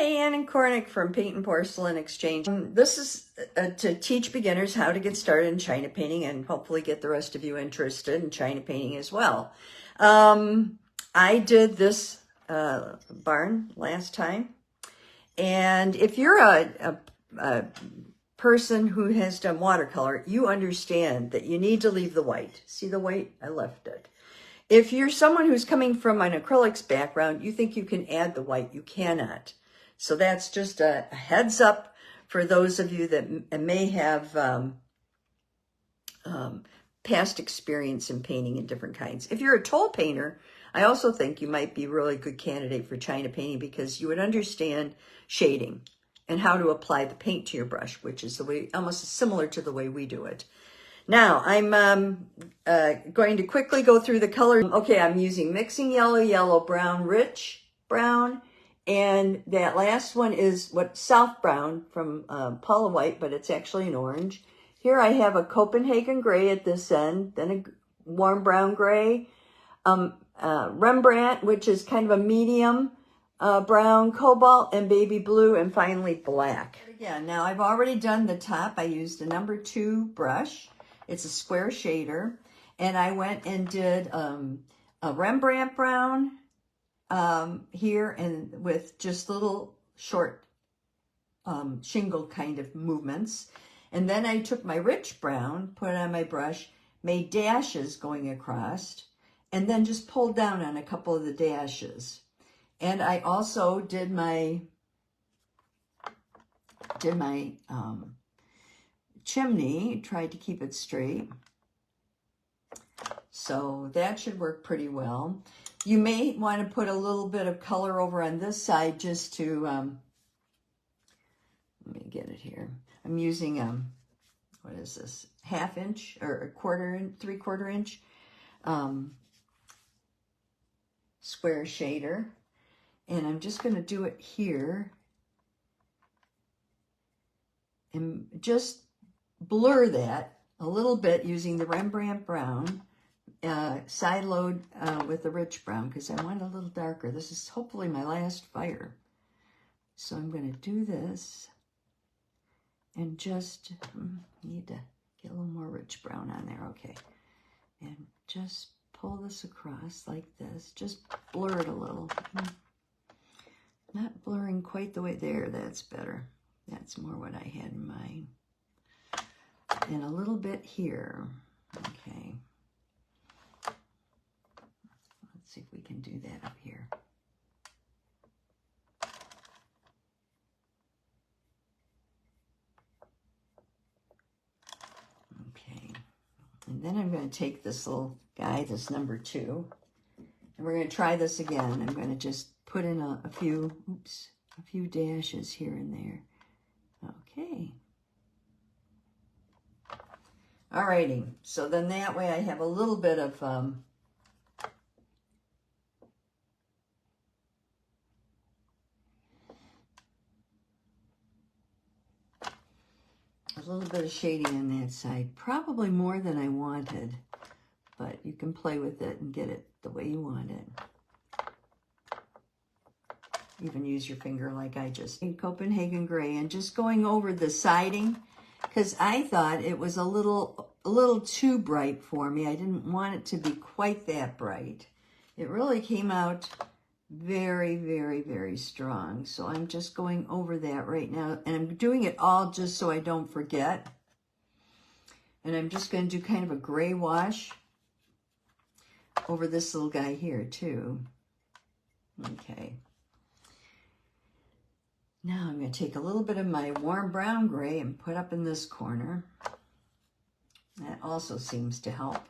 Hi, Ann and Cornick from Paint and Porcelain Exchange. This is to teach beginners how to get started in China painting and hopefully get the rest of you interested in China painting as well. I did this barn last time, and if you're a person who has done watercolor, you understand that you need to leave the white. See the white? I left it. If you're someone who's coming from an acrylics background, you think you can add the white. You cannot. So that's just a heads up for those of you that may have past experience in painting in different kinds. If you're a toll painter, I also think you might be a really good candidate for China painting because you would understand shading and how to apply the paint to your brush, which is the way almost similar to the way we do it. Now, I'm going to quickly go through the color. Okay, I'm using mixing yellow, yellow, brown, rich brown, and that last one is what soft brown from Paula White, but it's actually an orange. Here I have a Copenhagen gray at this end, then a warm brown gray, Rembrandt, which is kind of a medium brown, cobalt, and baby blue, and finally black. Again, now I've already done the top. I used a number 2 brush. It's a square shader, and I went and did a Rembrandt brown here, and with just little short shingle kind of movements. And then I took my rich brown, put it on my brush, made dashes going across, and then just pulled down on a couple of the dashes. And I also did my chimney, tried to keep it straight. So that should work pretty well. You may want to put a little bit of color over on this side just to, let me get it here. I'm using, what is this, 1/2 inch or a 1/4 inch, 3/4 inch square shader. And I'm just going to do it here and just blur that a little bit using the Rembrandt brown, side load with the rich brown because I want it a little darker. This is hopefully my last fire. So I'm going to do this and just need to get a little more rich brown on there. Okay. And just pull this across like this. Just blur it a little. Not blurring quite the way there. That's better. That's more what I had in mind. And a little bit here. Okay. Let's see if we can do that up here. Okay. And then I'm going to take this little guy, this number 2, and we're going to try this again. I'm going to just put in a few dashes here and there. Okay. Alrighty, so then that way I have a little bit of shading on that side, probably more than I wanted, but you can play with it and get it the way you want it. Even use your finger like I just did. Copenhagen gray, and just going over the siding because I thought it was a little too bright for me. I didn't want it to be quite that bright. It really came out very, very, very strong. So I'm just going over that right now, and I'm doing it all just so I don't forget. And I'm just going to do kind of a gray wash over this little guy here too. Okay. Now I'm going to take a little bit of my warm brown gray and put up in this corner. That also seems to help.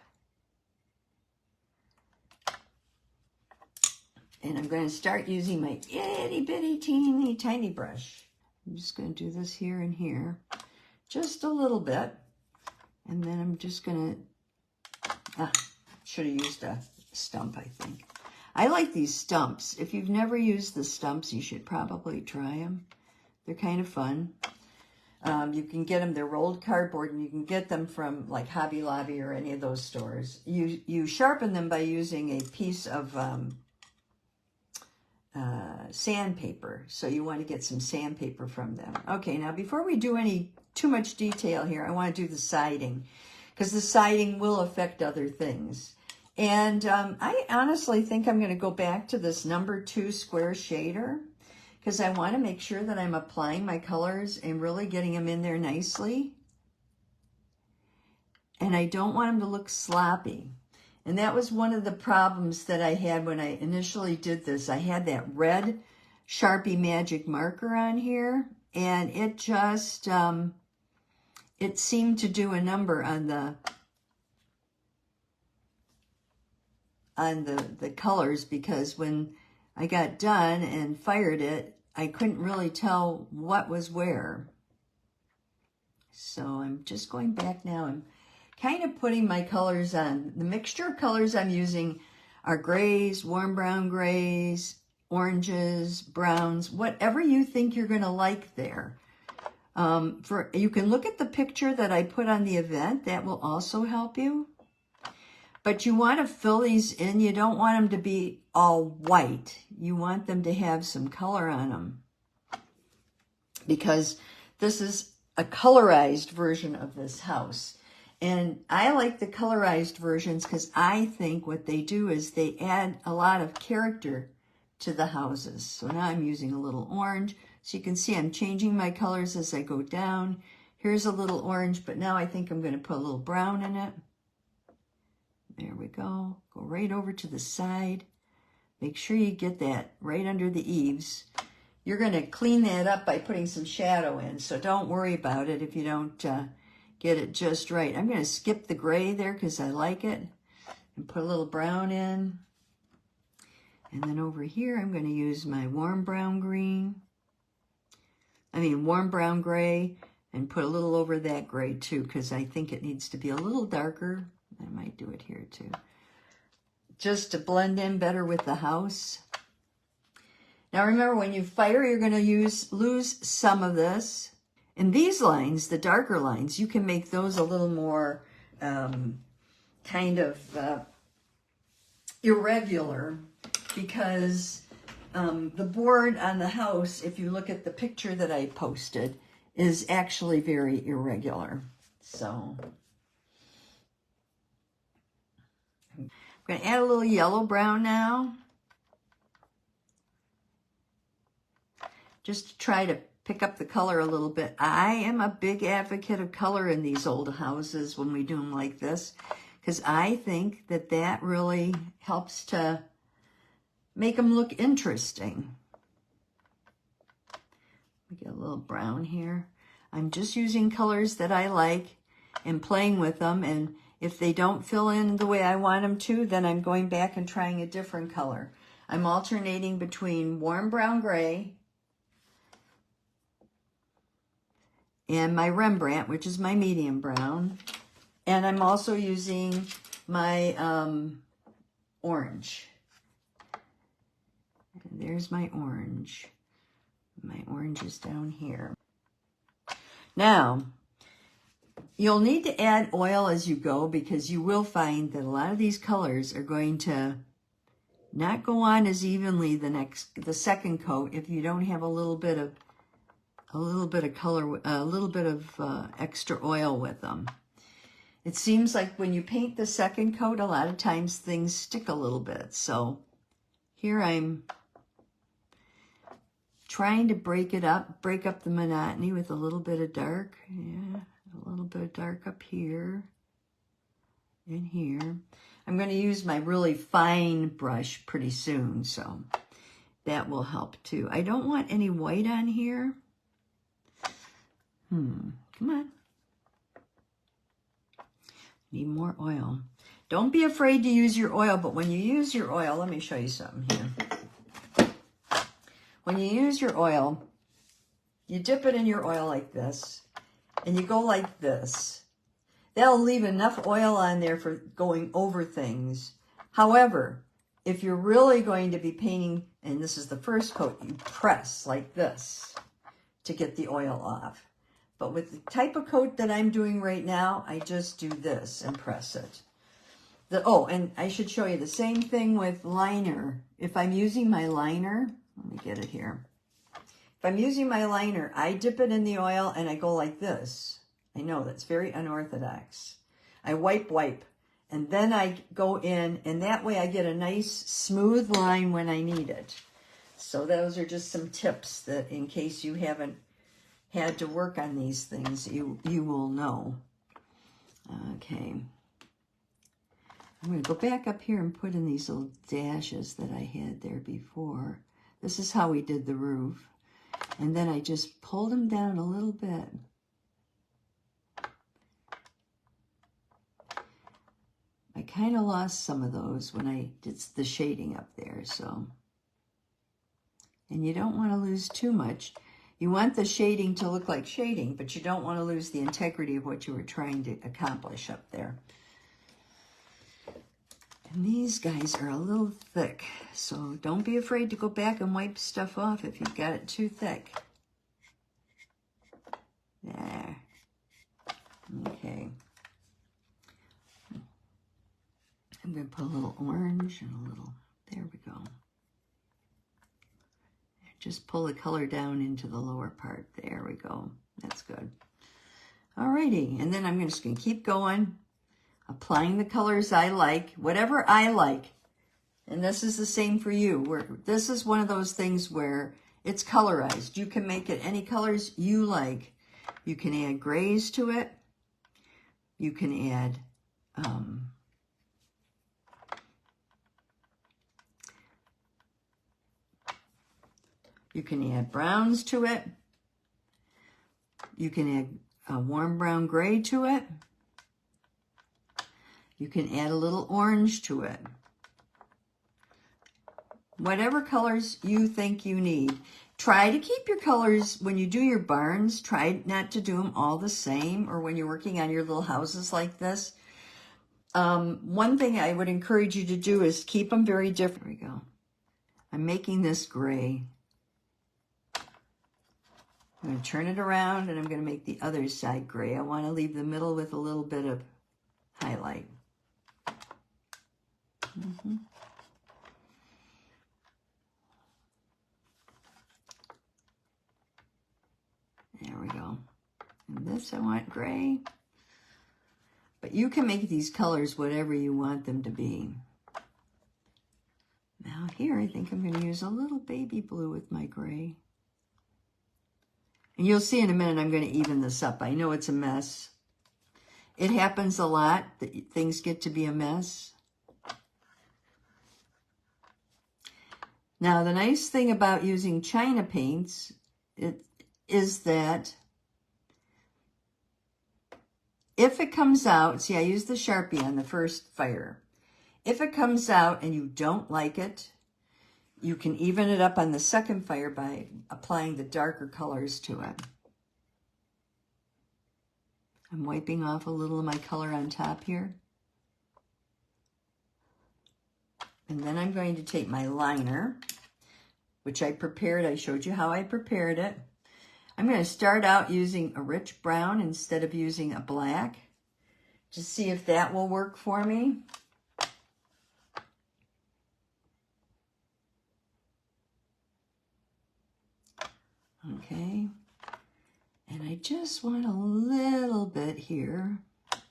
And I'm going to start using my itty bitty teeny tiny brush. I'm just going to do this here and here, just a little bit. And then I'm just going to, should have used a stump, I think. I like these stumps. If you've never used the stumps, you should probably try them. They're kind of fun. You can get them, they're rolled cardboard, and you can get them from like Hobby Lobby or any of those stores. You sharpen them by using a piece of sandpaper. So you want to get some sandpaper from them. Okay, now before we do too much detail here, I want to do the siding, because the siding will affect other things. And I honestly think I'm going to go back to this number 2 square shader, because I want to make sure that I'm applying my colors and really getting them in there nicely. And I don't want them to look sloppy. And that was one of the problems that I had when I initially did this. I had that red Sharpie Magic marker on here, and it just, it seemed to do a number on the colors, because when I got done and fired it, I couldn't really tell what was where. So I'm just going back now and kind of putting my colors on. The mixture of colors I'm using are grays, warm brown grays, oranges, browns, whatever you think you're going to like there. You can look at the picture that I put on the event. That will also help you. But you want to fill these in. You don't want them to be all white. You want them to have some color on them, because this is a colorized version of this house. And I like the colorized versions because I think what they do is they add a lot of character to the houses. So now I'm using a little orange. So you can see I'm changing my colors as I go down. Here's a little orange, but now I think I'm going to put a little brown in it. There we go. Go right over to the side. Make sure you get that right under the eaves. You're going to clean that up by putting some shadow in, so don't worry about it if you don't get it just right. I'm going to skip the gray there because I like it, and put a little brown in. And then over here, I'm going to use my warm brown gray, and put a little over that gray too, because I think it needs to be a little darker. I might do it here too, just to blend in better with the house. Now remember, when you fire, you're going to lose some of this. And these lines, the darker lines, you can make those a little more kind of irregular, because the board on the house, if you look at the picture that I posted, is actually very irregular. So I'm going to add a little yellow brown now, just to try to pick up the color a little bit. I am a big advocate of color in these old houses when we do them like this, because I think that that really helps to make them look interesting. We get a little brown here. I'm just using colors that I like and playing with them, and if they don't fill in the way I want them to, then I'm going back and trying a different color. I'm alternating between warm brown gray and my Rembrandt, which is my medium brown. And I'm also using my orange. And there's my orange. My orange is down here. Now, you'll need to add oil as you go, because you will find that a lot of these colors are going to not go on as evenly the second coat if you don't have a little bit of color, a little bit of extra oil with them. It seems like when you paint the second coat, a lot of times things stick a little bit. So here I'm trying to break up the monotony with a little bit of dark. Yeah, a little bit of dark up here and here. I'm going to use my really fine brush pretty soon, so that will help too. I don't want any white on here. Come on. Need more oil. Don't be afraid to use your oil, but when you use your oil, let me show you something here. When you use your oil, you dip it in your oil like this, and you go like this. That'll leave enough oil on there for going over things. However, if you're really going to be painting, and this is the first coat, you press like this to get the oil off. But with the type of coat that I'm doing right now, I just do this and press it. Oh, and I should show you the same thing with liner. If I'm using my liner, Let me get it here. If I'm using my liner, I dip it in the oil and I go like this. I know that's very unorthodox. I wipe, and then I go in, and that way I get a nice smooth line when I need it. So those are just some tips that in case you haven't had to work on these things, you will know. Okay. I'm going to go back up here and put in these little dashes that I had there before. This is how we did the roof. And then I just pulled them down a little bit. I kind of lost some of those when I did the shading up there, so. And you don't want to lose too much. You want the shading to look like shading, but you don't want to lose the integrity of what you were trying to accomplish up there. And these guys are a little thick, so don't be afraid to go back and wipe stuff off if you've got it too thick. There. Okay. I'm going to put a little orange and a little, there we go. Just pull the color down into the lower part. There we go. That's good. Alrighty, and then I'm just going to keep going, applying the colors I like, whatever I like. And this is the same for you. This is one of those things where it's colorized. You can make it any colors you like. You can add grays to it. You can add browns to it. You can add a warm brown gray to it. You can add a little orange to it. Whatever colors you think you need. Try to keep your colors, when you do your barns, try not to do them all the same, or when you're working on your little houses like this. One thing I would encourage you to do is keep them very different. There we go. I'm making this gray. I'm going to turn it around, and I'm going to make the other side gray. I want to leave the middle with a little bit of highlight. There we go. And this I want gray. But you can make these colors whatever you want them to be. Now here, I think I'm going to use a little baby blue with my gray. And you'll see in a minute I'm going to even this up. I know it's a mess. It happens a lot that things get to be a mess. Now, the nice thing about using China paints is that if it comes out, see, I used the Sharpie on the first fire. If it comes out and you don't like it, you can even it up on the second fire by applying the darker colors to it. I'm wiping off a little of my color on top here. And then I'm going to take my liner, which I prepared. I showed you how I prepared it. I'm going to start out using a rich brown instead of using a black to see if that will work for me. Okay, and I just want a little bit here,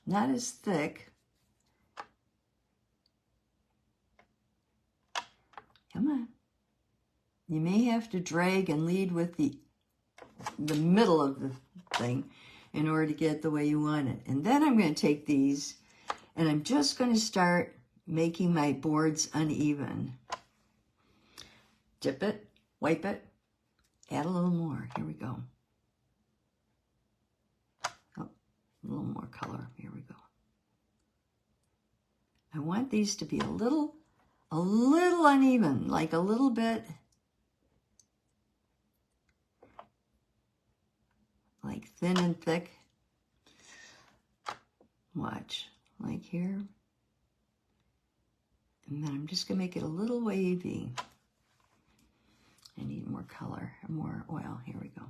not as thick. Come on. You may have to drag and lead with the middle of the thing in order to get it the way you want it. And then I'm going to take these and I'm just going to start making my boards uneven. Dip it, wipe it. Add a little more. Here we go. Oh, a little more color. Here we go. I want these to be a little uneven, like a little bit like thin and thick. Watch, like here. And then I'm just going to make it a little wavy. I need more color, more oil. Here we go.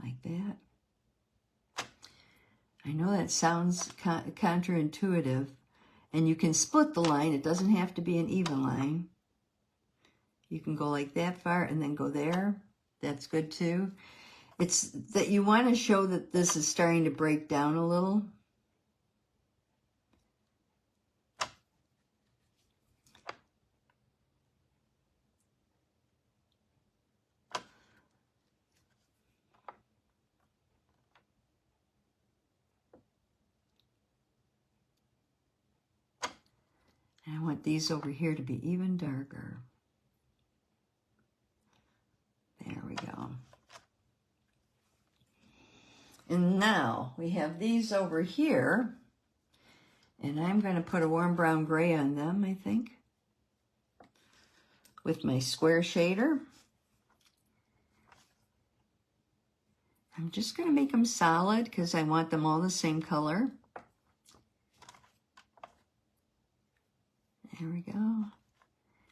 Like that. I know that sounds counterintuitive, And you can split the line. It doesn't have to be an even line. You can go like that far and then go there. That's good too. It's that you want to show that this is starting to break down a little. And I want these over here to be even darker. There we go. And now we have these over here, and I'm going to put a warm brown gray on them, I think, with my square shader. I'm just going to make them solid because I want them all the same color. There we go.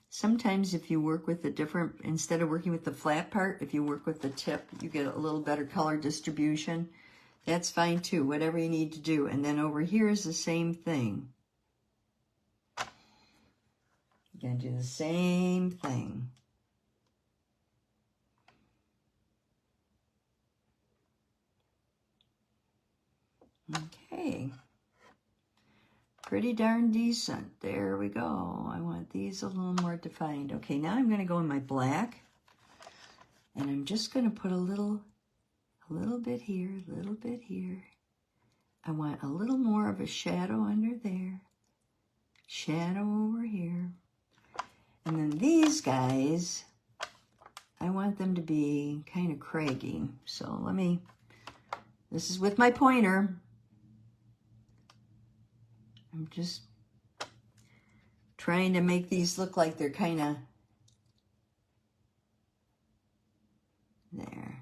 Sometimes if you work with the different, instead of working with the flat part, if you work with the tip, you get a little better color distribution. That's fine too, whatever you need to do. And then over here is the same thing. You're going to do the same thing. Okay. Pretty darn decent. There we go. I want these a little more defined. Okay, now I'm going to go in my black. And I'm just going to put a little bit here, a little bit here. I want a little more of a shadow under there. Shadow over here. And then these guys, I want them to be kind of craggy. So let me, this is with my pointer. I'm just trying to make these look like they're kind of there.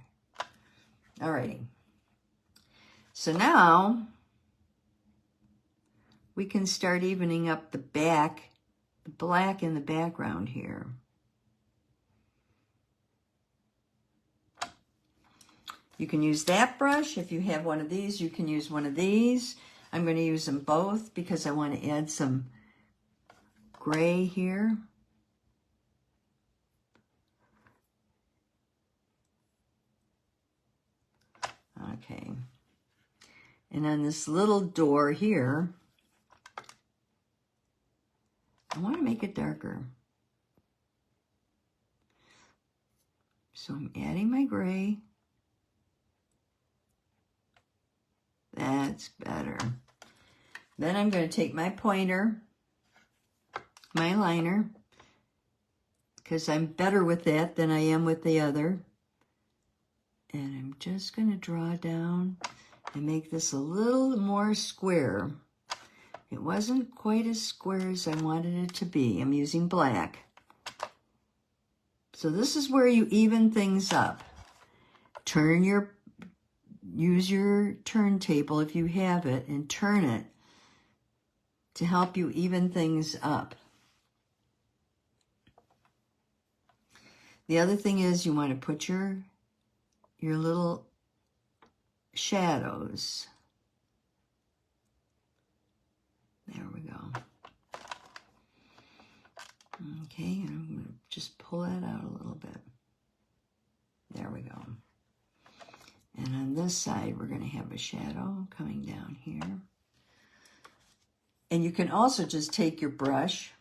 Alrighty. So now we can start evening up the back, the black in the background here. You can use that brush. If you have one of these, you can use one of these. I'm going to use them both because I want to add some gray here. Okay. And on this little door here, I want to make it darker. So I'm adding my gray. That's better. Then I'm going to take my pointer, my liner, because I'm better with that than I am with the other. And I'm just going to draw down and make this a little more square. It wasn't quite as square as I wanted it to be. I'm using black. So this is where you even things up. Use your turntable if you have it and turn it to help you even things up. The other thing is you want to put your little shadows. There we go. Okay, and I'm going to just pull that out a little bit. There we go. And on this side, we're going to have a shadow coming down here. And you can also just take your brush,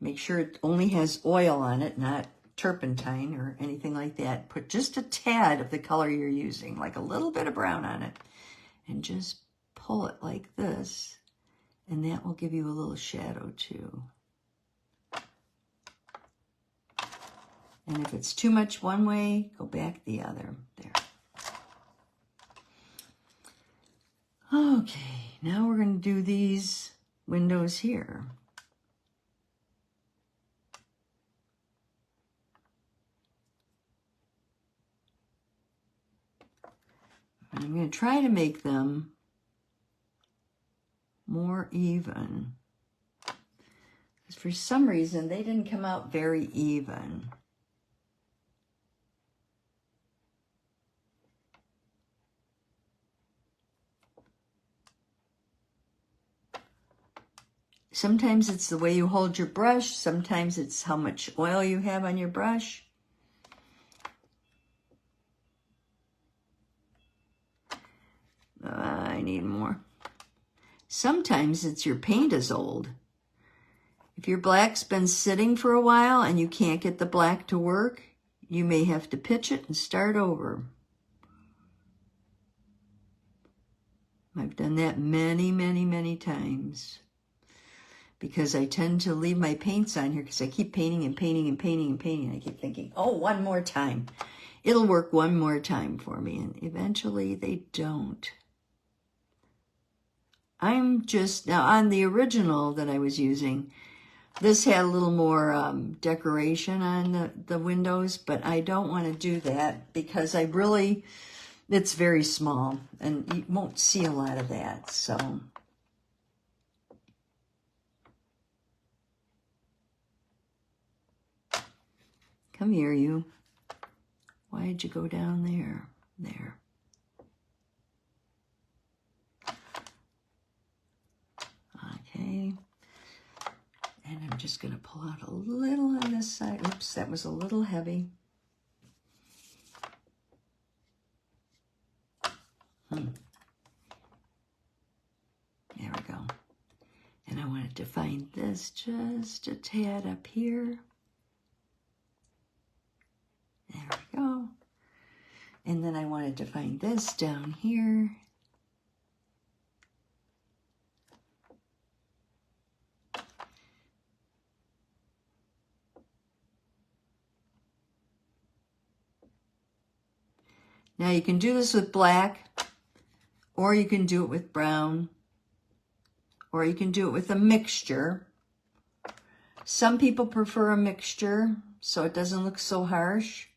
make sure it only has oil on it, not turpentine or anything like that. Put just a tad of the color you're using, like a little bit of brown on it, and just pull it like this, and that will give you a little shadow too. And if it's too much one way, go back the other. There. Okay, now we're going to do these windows here. I'm going to try to make them more even. Because for some reason, they didn't come out very even. Sometimes it's the way you hold your brush. Sometimes it's how much oil you have on your brush. I need more. Sometimes it's your paint is old. If your black's been sitting for a while and you can't get the black to work, you may have to pitch it and start over. I've done that many, many, many times because I tend to leave my paints on here because I keep painting and painting and painting and painting. I keep thinking, oh, one more time. It'll work one more time for me. And eventually they don't. I'm just, now on the original that I was using, this had a little more decoration on the windows, but I don't want to do that because it's very small and you won't see a lot of that, so. Come here, you. Why did you go down there? There. Okay. And I'm just going to pull out a little on this side. Oops, that was a little heavy. There we go. And I want to define this just a tad up here. There we go. And then I want to define this down here. Now you can do this with black, or you can do it with brown, or you can do it with a mixture. Some people prefer a mixture so it doesn't look so harsh,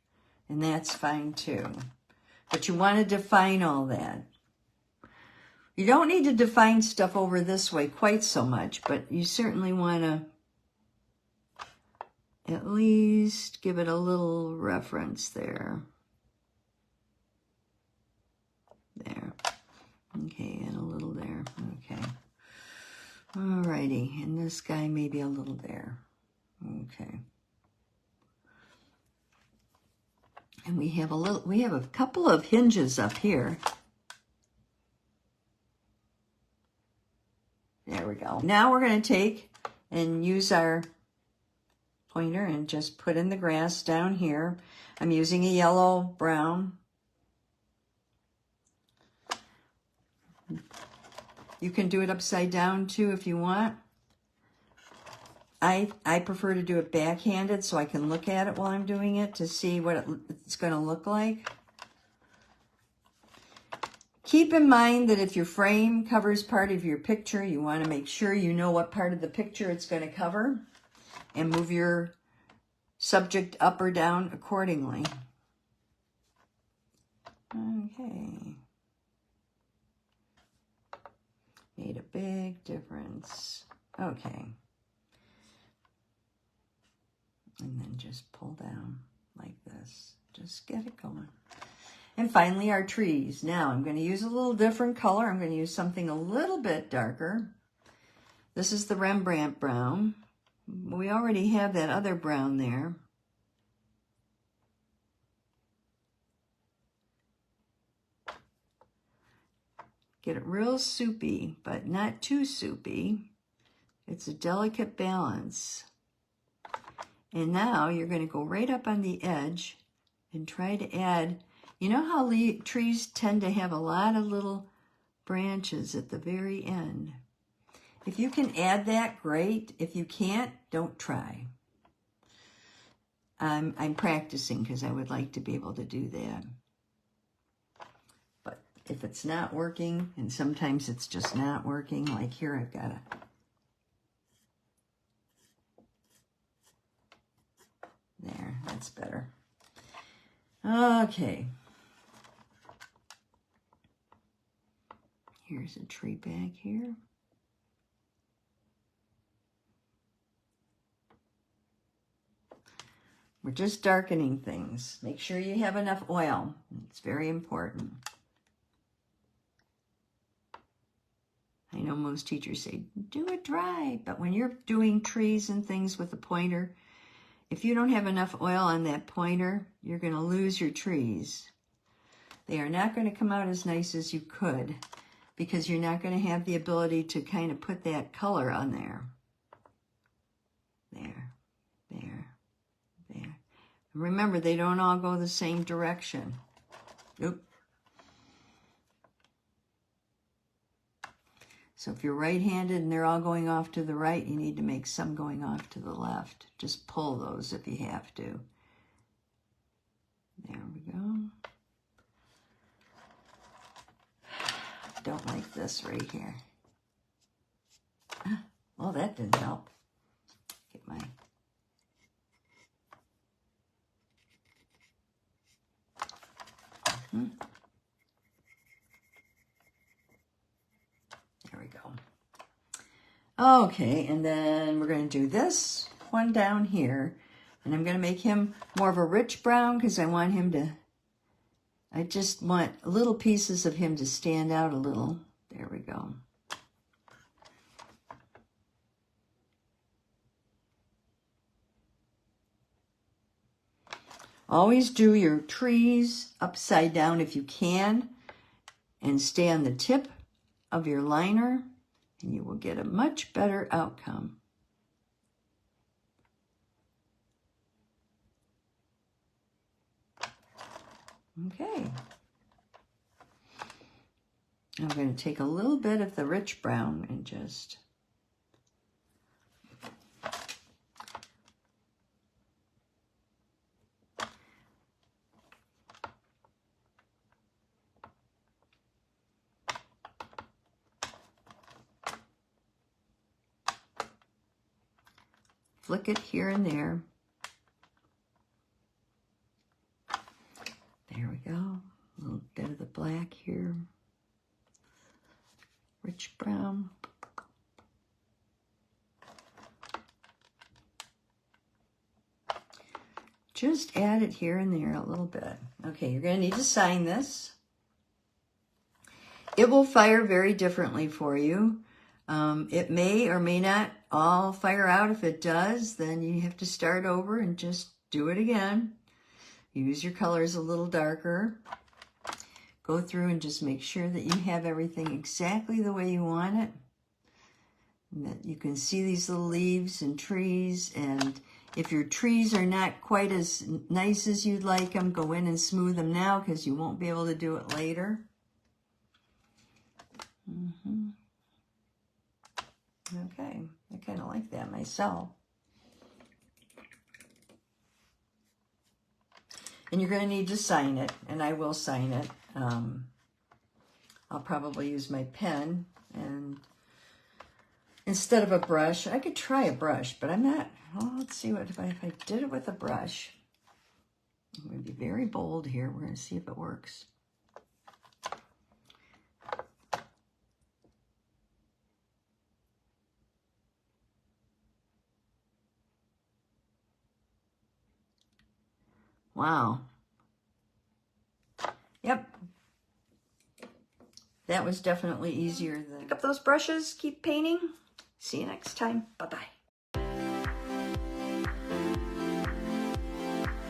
and that's fine too. But you want to define all that. You don't need to define stuff over this way quite so much, but you certainly want to at least give it a little reference there. There. Okay, and a little there. Okay. Alrighty, and this guy maybe a little there. Okay. And we have a couple of hinges up here. There we go. Now we're going to take and use our pointer and just put in the grass down here. I'm using a yellow brown. You can do it upside down too if you want. I prefer to do it backhanded so I can look at it while I'm doing it to see what it's going to look like. Keep in mind that if your frame covers part of your picture, you want to make sure you know what part of the picture it's going to cover and move your subject up or down accordingly. Okay. Made a big difference. Okay. And then just pull down like this. Just get it going. And finally, our trees. Now, I'm going to use a little different color. I'm going to use something a little bit darker. This is the Rembrandt brown. We already have that other brown there. Get it real soupy, but not too soupy. It's a delicate balance. And now you're going to go right up on the edge and try to add, you know how trees tend to have a lot of little branches at the very end. If you can add that, great. If you can't, don't try. I'm practicing because I would like to be able to do that. But if it's not working, and sometimes it's just not working, like here I've got a there, that's better. Okay. Here's a tree back here. We're just darkening things. Make sure you have enough oil. It's very important. I know most teachers say, do it dry. But when you're doing trees and things with the pointer, if you don't have enough oil on that pointer, you're going to lose your trees. They are not going to come out as nice as you could because you're not going to have the ability to kind of put that color on there. There, there, there. Remember, they don't all go the same direction. Oop. So if you're right-handed and they're all going off to the right, you need to make some going off to the left. Just pull those if you have to. There we go. Don't like this right here. Well, that didn't help. Get my... There we go. Okay, and then we're going to do this one down here. And I'm going to make him more of a rich brown because I want him to... I just want little pieces of him to stand out a little. There we go. Always do your trees upside down if you can, and stay on the tip of your liner, and you will get a much better outcome. Okay. I'm going to take a little bit of the rich brown and just flick it here and there. There we go. A little bit of the black here. Rich brown. Just add it here and there a little bit. Okay, you're going to need to sign this. It will fire very differently for you. It may or may not all fire out. If it does, then you have to start over and just do it again. Use your colors a little darker. Go through and just make sure that you have everything exactly the way you want it. And that you can see these little leaves and trees. And if your trees are not quite as nice as you'd like them, go in and smooth them now because you won't be able to do it later. Okay, I kind of like that myself. And you're going to need to sign it, and I will sign it. I'll probably use my pen, and instead of a brush, I could try a brush, but I'm not. Well, let's see what if I did it with a brush. I'm going to be very bold here. We're going to see if it works. Wow. Yep. That was definitely easier than... Pick up those brushes, keep painting. See you next time. Bye-bye.